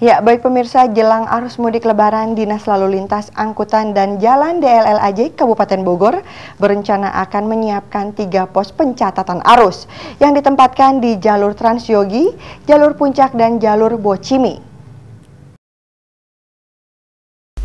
Ya, baik pemirsa, jelang arus mudik lebaran, Dinas Lalu Lintas Angkutan dan Jalan DLLAJ Kabupaten Bogor berencana akan menyiapkan 3 pos pencatatan arus yang ditempatkan di jalur Transyogi, jalur Puncak, dan jalur Bocimi.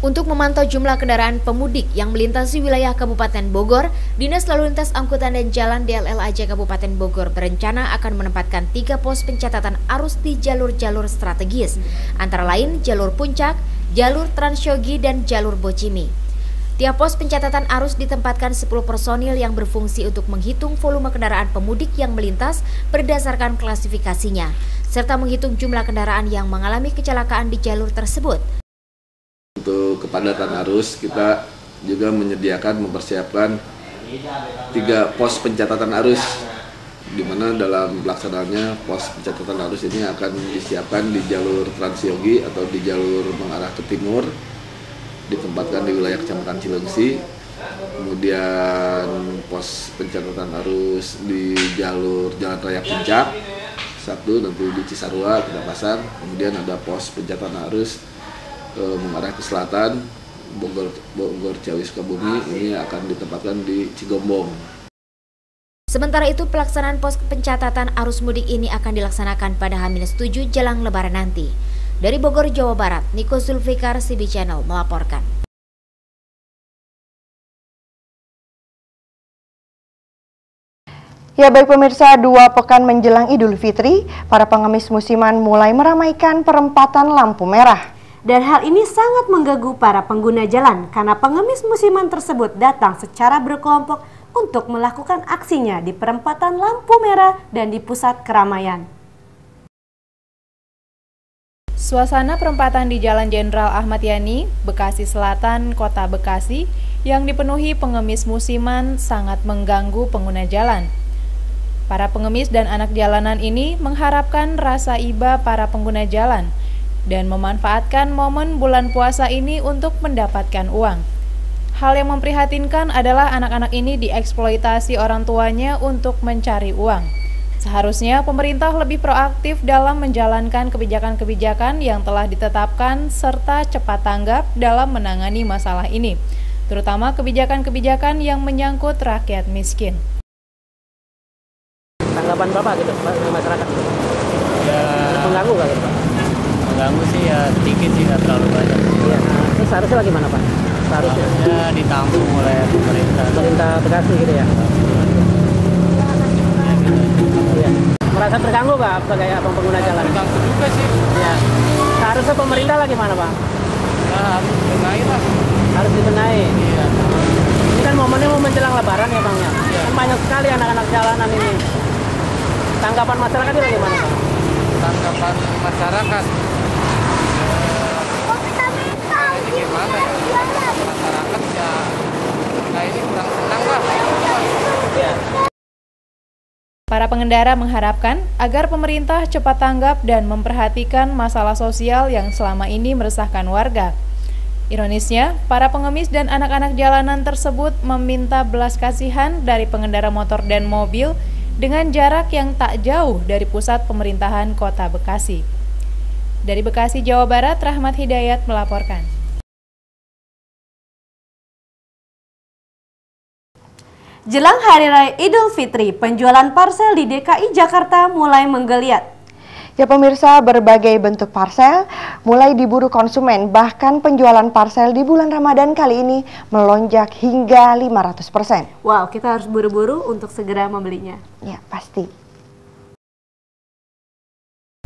Untuk memantau jumlah kendaraan pemudik yang melintasi wilayah Kabupaten Bogor, Dinas Lalu Lintas Angkutan dan Jalan DLLAJ Kabupaten Bogor berencana akan menempatkan 3 pos pencatatan arus di jalur-jalur strategis, antara lain jalur Puncak, jalur Transyogi, dan jalur Bocimi. Tiap pos pencatatan arus ditempatkan 10 personil yang berfungsi untuk menghitung volume kendaraan pemudik yang melintas berdasarkan klasifikasinya, serta menghitung jumlah kendaraan yang mengalami kecelakaan di jalur tersebut. Untuk kepadatan arus, kita juga mempersiapkan 3 pos pencatatan arus, di mana dalam pelaksanaannya pos pencatatan arus ini akan disiapkan di jalur Transyogi atau di jalur mengarah ke timur, ditempatkan di wilayah Kecamatan Cilengsi. Kemudian pos pencatatan arus di jalur Jalan Raya Puncak, satu nanti di Cisarua kita pasang. Kemudian ada pos pencatatan arus mengarah ke selatan, Bogor Ciawi Sukabumi, ini akan ditempatkan di Cigombong. Sementara itu, pelaksanaan pos pencatatan arus mudik ini akan dilaksanakan pada H-7 jelang Lebaran nanti. Dari Bogor, Jawa Barat, Niko Zulfikar, CB Channel melaporkan. Ya, baik pemirsa, 2 pekan menjelang Idul Fitri, para pengemis musiman mulai meramaikan perempatan lampu merah. Dan hal ini sangat mengganggu para pengguna jalan karena pengemis musiman tersebut datang secara berkelompok untuk melakukan aksinya di perempatan lampu merah dan di pusat keramaian. Suasana perempatan di Jalan Jenderal Ahmad Yani, Bekasi Selatan, Kota Bekasi, yang dipenuhi pengemis musiman sangat mengganggu pengguna jalan. Para pengemis dan anak jalanan ini mengharapkan rasa iba para pengguna jalan dan memanfaatkan momen bulan puasa ini untuk mendapatkan uang. Hal yang memprihatinkan adalah anak-anak ini dieksploitasi orang tuanya untuk mencari uang. Seharusnya pemerintah lebih proaktif dalam menjalankan kebijakan-kebijakan yang telah ditetapkan serta cepat tanggap dalam menangani masalah ini, terutama kebijakan-kebijakan yang menyangkut rakyat miskin. Tanggapan Bapak gitu, masyarakat? Ya, mengganggu nggak gitu, Pak? Mengganggu sih ya sedikit sih, nggak terlalu banyak. Iya, terus harusnya bagaimana Pak? Harusnya ditampung oleh pemerintah Bekasi gitu ya? Iya. Merasa terganggu Pak sebagai abang pengguna jalan? Terganggu juga sih. Iya. Seharusnya pemerintah lah gimana Pak? Ya, harus dibenahi lah. Harus dibenahi? Iya. Ini kan momennya mau menjelang Lebaran ya Bang ya? Iya. Kan banyak sekali anak-anak jalanan ini. Tanggapan masyarakat itu bagaimana Pak? Tanggapan masyarakat? Ini gimana ya? Masyarakat ya, nah ini kurang senang lah. Ya. Para pengendara mengharapkan agar pemerintah cepat tanggap dan memperhatikan masalah sosial yang selama ini meresahkan warga. Ironisnya, para pengemis dan anak-anak jalanan tersebut meminta belas kasihan dari pengendara motor dan mobil dengan jarak yang tak jauh dari pusat pemerintahan Kota Bekasi. Dari Bekasi, Jawa Barat, Rahmat Hidayat melaporkan. Jelang Hari Raya Idul Fitri, penjualan parsel di DKI Jakarta mulai menggeliat. Ya pemirsa, berbagai bentuk parsel mulai diburu konsumen, bahkan penjualan parsel di bulan Ramadan kali ini melonjak hingga 500%. Wow, kita harus buru-buru untuk segera membelinya. Ya, pasti.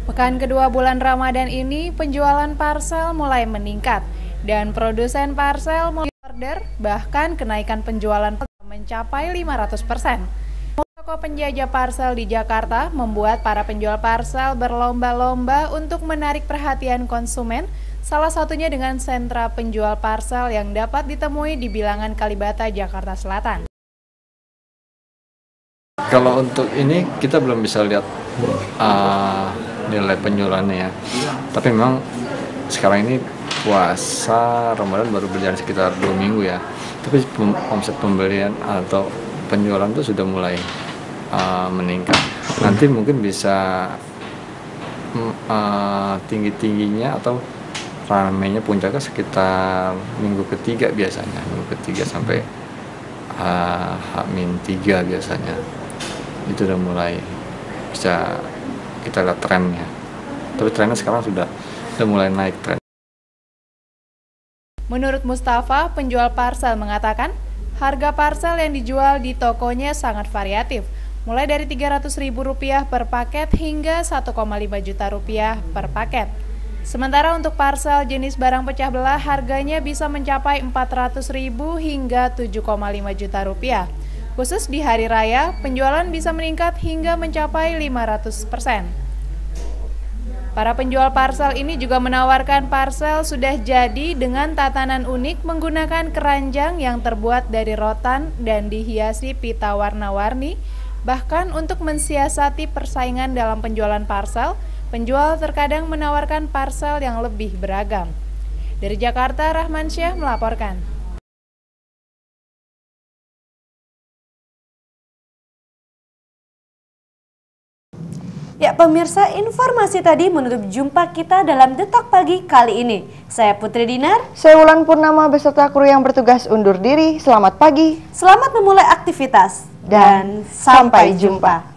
Pekan kedua bulan Ramadan ini penjualan parsel mulai meningkat dan produsen parsel mulai order, bahkan kenaikan penjualan mencapai 500%. Toko penjajah parsel di Jakarta membuat para penjual parsel berlomba-lomba untuk menarik perhatian konsumen, salah satunya dengan sentra penjual parsel yang dapat ditemui di Bilangan Kalibata, Jakarta Selatan. Kalau untuk ini kita belum bisa lihat nilai penjualannya ya, tapi memang sekarang ini puasa Ramadan baru berjalan sekitar 2 minggu ya, tapi omset pembelian atau penjualan itu sudah mulai meningkat. Nanti mungkin bisa tinggi-tingginya atau ramainya puncaknya sekitar minggu ketiga biasanya, minggu ketiga sampai H-3 biasanya. Itu udah mulai bisa kita lihat trennya. Tapi trennya sekarang sudah mulai naik tren. Menurut Mustafa, penjual parsel mengatakan harga parsel yang dijual di tokonya sangat variatif, mulai dari Rp300.000 per paket hingga Rp1,5 juta per paket. Sementara untuk parsel jenis barang pecah belah harganya bisa mencapai Rp400.000 hingga Rp7,5 juta. Khusus di hari raya, penjualan bisa meningkat hingga mencapai 500%. Para penjual parsel ini juga menawarkan parsel sudah jadi dengan tatanan unik menggunakan keranjang yang terbuat dari rotan dan dihiasi pita warna-warni. Bahkan untuk mensiasati persaingan dalam penjualan parsel, penjual terkadang menawarkan parsel yang lebih beragam. Dari Jakarta, Rahman Syah melaporkan. Ya pemirsa, informasi tadi menutup jumpa kita dalam Detak Pagi kali ini. Saya Putri Dinar. Saya Wulan Purnama beserta kru yang bertugas undur diri. Selamat pagi. Selamat memulai aktivitas. Dan sampai jumpa.